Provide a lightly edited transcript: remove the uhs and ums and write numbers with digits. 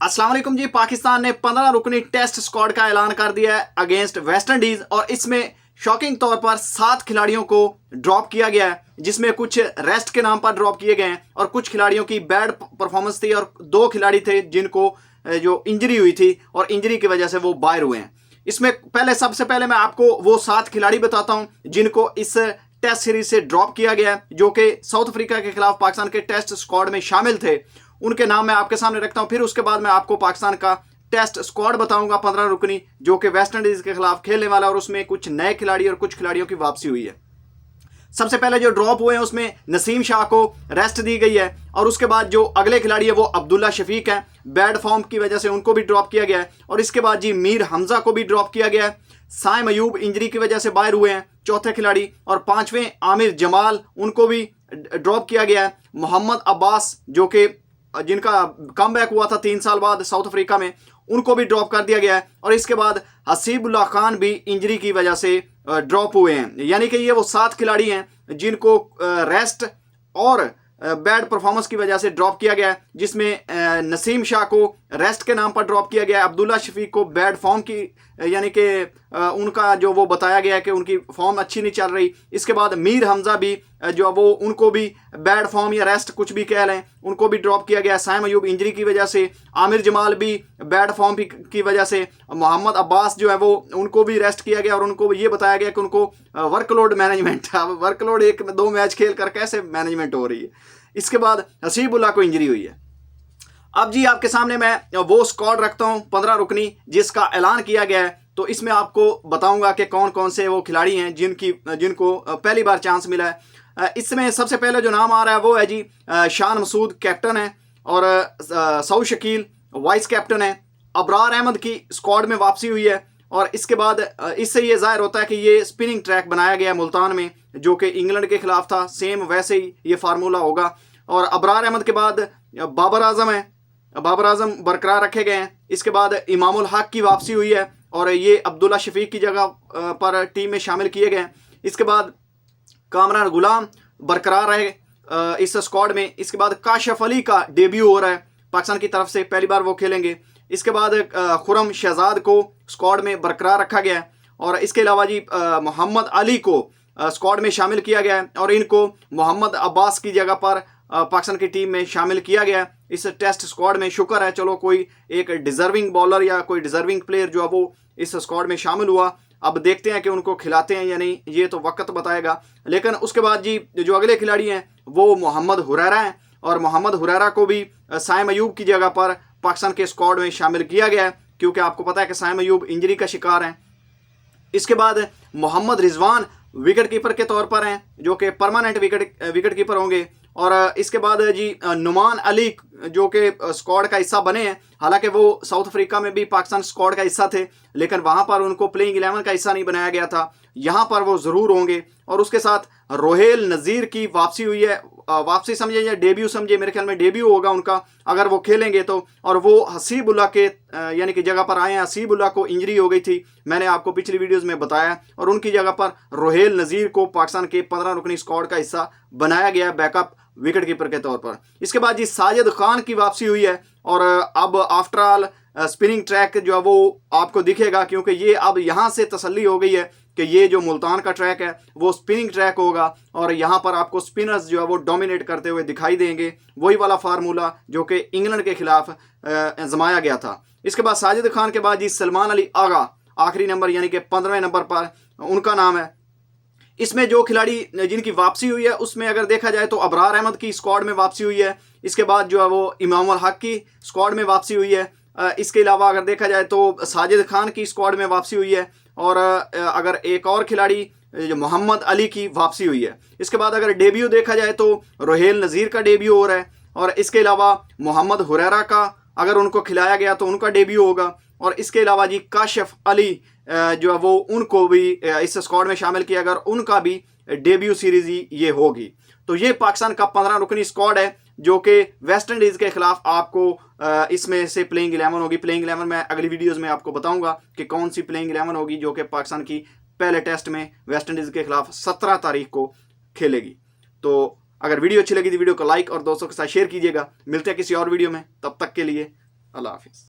अस्सलाम वालेकुम जी। पाकिस्तान ने 15 रुकनी टेस्ट स्क्वाड का ऐलान कर दिया है अगेंस्ट वेस्ट इंडीज और इसमें शॉकिंग तौर पर 7 खिलाड़ियों को ड्रॉप किया गया है, जिसमें कुछ रेस्ट के नाम पर ड्रॉप किए गए हैं और कुछ खिलाड़ियों की बैड परफॉर्मेंस थी और 2 खिलाड़ी थे जिनको जो इंजरी हुई थी और इंजरी की वजह से वो बाहर हुए हैं। इसमें सबसे पहले मैं आपको वो 7 खिलाड़ी बताता हूं जिनको इस टेस्ट सीरीज से ड्रॉप किया गया है, जो कि साउथ अफ्रीका के खिलाफ पाकिस्तान के टेस्ट स्क्वाड में शामिल थे। उनके नाम मैं आपके सामने रखता हूं, फिर उसके बाद मैं आपको पाकिस्तान का टेस्ट स्क्वाड बताऊंगा 15 रुकनी, जो कि वेस्ट इंडीज के खिलाफ खेलने वाला और उसमें कुछ नए खिलाड़ी और कुछ खिलाड़ियों की वापसी हुई है। सबसे पहले जो ड्रॉप हुए हैं उसमें नसीम शाह को रेस्ट दी गई है और उसके बाद जो अगले खिलाड़ी है वो अब्दुल्ला शफीक हैं, बैड फॉर्म की वजह से उनको भी ड्रॉप किया गया है। और इसके बाद जी मीर हमजा को भी ड्रॉप किया गया है। साइम अयूब इंजरी की वजह से बाहर हुए हैं, चौथे खिलाड़ी। और 5वें आमिर जमाल, उनको भी ड्रॉप किया गया है। मोहम्मद अब्बास, जो कि जिनका कमबैक हुआ था 3 साल बाद साउथ अफ्रीका में, उनको भी ड्रॉप कर दिया गया है। और इसके बाद हसीबुल्लाह खान भी इंजरी की वजह से ड्रॉप हुए हैं। यानी कि ये वो 7 खिलाड़ी हैं जिनको रेस्ट और बैड परफॉर्मेंस की वजह से ड्रॉप किया गया है, जिसमें नसीम शाह को रेस्ट के नाम पर ड्रॉप किया गया है, अब्दुल्ला शफीक को बैड फॉर्म की यानी कि उनका जो वो बताया गया है कि उनकी फॉर्म अच्छी नहीं चल रही। इसके बाद मीर हमजा भी जो वो उनको भी बैड फॉर्म या रेस्ट कुछ भी कह लें, उनको भी ड्रॉप किया गया। साइम अयूब इंजरी की वजह से, आमिर जमाल भी बैड फॉर्म की वजह से, मोहम्मद अब्बास जो है वो उनको भी रेस्ट किया गया और उनको ये बताया गया कि उनको वर्कलोड मैनेजमेंट, वर्कलोड 1-2 मैच खेल कर कैसे मैनेजमेंट हो रही है। इसके बाद हसीबुल्लाह को इंजरी हुई है। अब जी आपके सामने मैं वो स्क्वाड रखता हूं 15 रुकनी जिसका ऐलान किया गया है। तो इसमें आपको बताऊंगा कि कौन कौन से वो खिलाड़ी हैं जिनको पहली बार चांस मिला है। इसमें सबसे पहले जो नाम आ रहा है वो है जी शान मसूद, कैप्टन है, और सऊद शकील वाइस कैप्टन है। अबरार अहमद की स्क्वाड में वापसी हुई है और इसके बाद इससे ये जाहिर होता है कि ये स्पिनिंग ट्रैक बनाया गया मुल्तान में, जो कि इंग्लैंड के खिलाफ था। सेम वैसे ही ये फार्मूला होगा। और अबरार अहमद के बाद बाबर आजम है, बाबर आजम बरकरार रखे गए हैं। इसके बाद इमामुल हक की वापसी हुई है और ये अब्दुल्ला शफीक की जगह पर टीम में शामिल किए गए हैं। इसके बाद कामरान गुलाम बरकरार रहे इस स्क्वाड में। इसके बाद काशिफ अली का डेब्यू हो रहा है पाकिस्तान की तरफ से, पहली बार वो खेलेंगे। इसके बाद खुरम शहजाद को स्क्वाड में बरकरार रखा गया है और इसके अलावा जी मोहम्मद अली को स्क्वाड में शामिल किया गया है और इनको मोहम्मद अब्बास की जगह पर पाकिस्तान की टीम में शामिल किया गया इस टेस्ट स्क्वाड में। शुक्र है चलो कोई एक डिजर्विंग बॉलर या कोई डिजर्विंग प्लेयर जो है वो इस स्क्वाड में शामिल हुआ। अब देखते हैं कि उनको खिलाते हैं या नहीं, ये तो वक्त बताएगा। लेकिन उसके बाद जी जो अगले खिलाड़ी हैं वो मोहम्मद हुरैरा हैं और मोहम्मद हुरैरा को भी साइम अयूब की जगह पर पाकिस्तान के स्क्वाड में शामिल किया गया है, क्योंकि आपको पता है कि साइम अयूब इंजरी का शिकार हैं। इसके बाद मोहम्मद रिजवान विकेट कीपर के तौर पर हैं, जो कि परमानेंट विकेट कीपर होंगे। और इसके बाद जी नुमान अली जो कि स्क्वाड का हिस्सा बने हैं, हालांकि वो साउथ अफ्रीका में भी पाकिस्तान स्क्वाड का हिस्सा थे, लेकिन वहां पर उनको प्लेइंग 11 का हिस्सा नहीं बनाया गया था। यहाँ पर वो ज़रूर होंगे। और उसके साथ रोहेल नज़ीर की वापसी हुई है, वापसी समझे या डेब्यू समझे, मेरे ख्याल में डेब्यू होगा उनका अगर वो खेलेंगे तो। और वो हसीबुल्लाह के यानी कि जगह पर आए हैं। हसीबुल्लाह को इंजरी हो गई थी, मैंने आपको पिछली वीडियोज़ में बताया, और उनकी जगह पर रोहेल नज़ीर को पाकिस्तान के 15 रुकनी स्क्वाड का हिस्सा बनाया गया बैकअप विकेट कीपर के तौर पर। इसके बाद जी साजिद खान की वापसी हुई है और अब आफ्टर ऑल स्पिनिंग ट्रैक जो है वो आपको दिखेगा, क्योंकि ये अब यहाँ से तसल्ली हो गई है कि ये जो मुल्तान का ट्रैक है वो स्पिनिंग ट्रैक होगा और यहाँ पर आपको स्पिनर्स जो है वो डोमिनेट करते हुए दिखाई देंगे। वही वाला फार्मूला जो कि इंग्लैंड के खिलाफ आजमाया गया था। इसके बाद साजिद खान के बाद जी सलमान अली आगा आखिरी नंबर यानी कि 15वें नंबर पर उनका नाम है। इसमें जो खिलाड़ी जिनकी वापसी हुई है उसमें अगर देखा जाए तो अबरार अहमद की स्क्वाड में वापसी हुई है। इसके बाद जो है वो इमामुल हक की स्क्वाड में वापसी हुई है। इसके अलावा अगर देखा जाए तो साजिद खान की स्क्वाड में वापसी हुई है और अगर एक और खिलाड़ी जो मोहम्मद अली की वापसी हुई है। इसके बाद अगर डेब्यू देखा जाए तो रोहेल नज़ीर का डेब्यू हो रहा है और इसके अलावा मोहम्मद हुरैरा का अगर उनको खिलाया गया तो उनका डेब्यू होगा। और इसके अलावा जी काशिफ अली जो है वो उनको भी इस स्क्वाड में शामिल किया गया और उनका भी डेब्यू सीरीज ही ये होगी। तो ये पाकिस्तान का 15 रुकनी स्क्वाड है जो कि वेस्ट इंडीज़ के खिलाफ आपको इसमें से प्लेइंग 11 होगी। प्लेइंग 11 मैं अगली वीडियोस में आपको बताऊंगा कि कौन सी प्लेइंग 11 होगी जो कि पाकिस्तान की पहले टेस्ट में वेस्ट इंडीज़ के खिलाफ 17 तारीख को खेलेगी। तो अगर वीडियो अच्छी लगी तो वीडियो को लाइक और दोस्तों के साथ शेयर कीजिएगा। मिलते हैं किसी और वीडियो में, तब तक के लिए अल्लाह हाफिज़।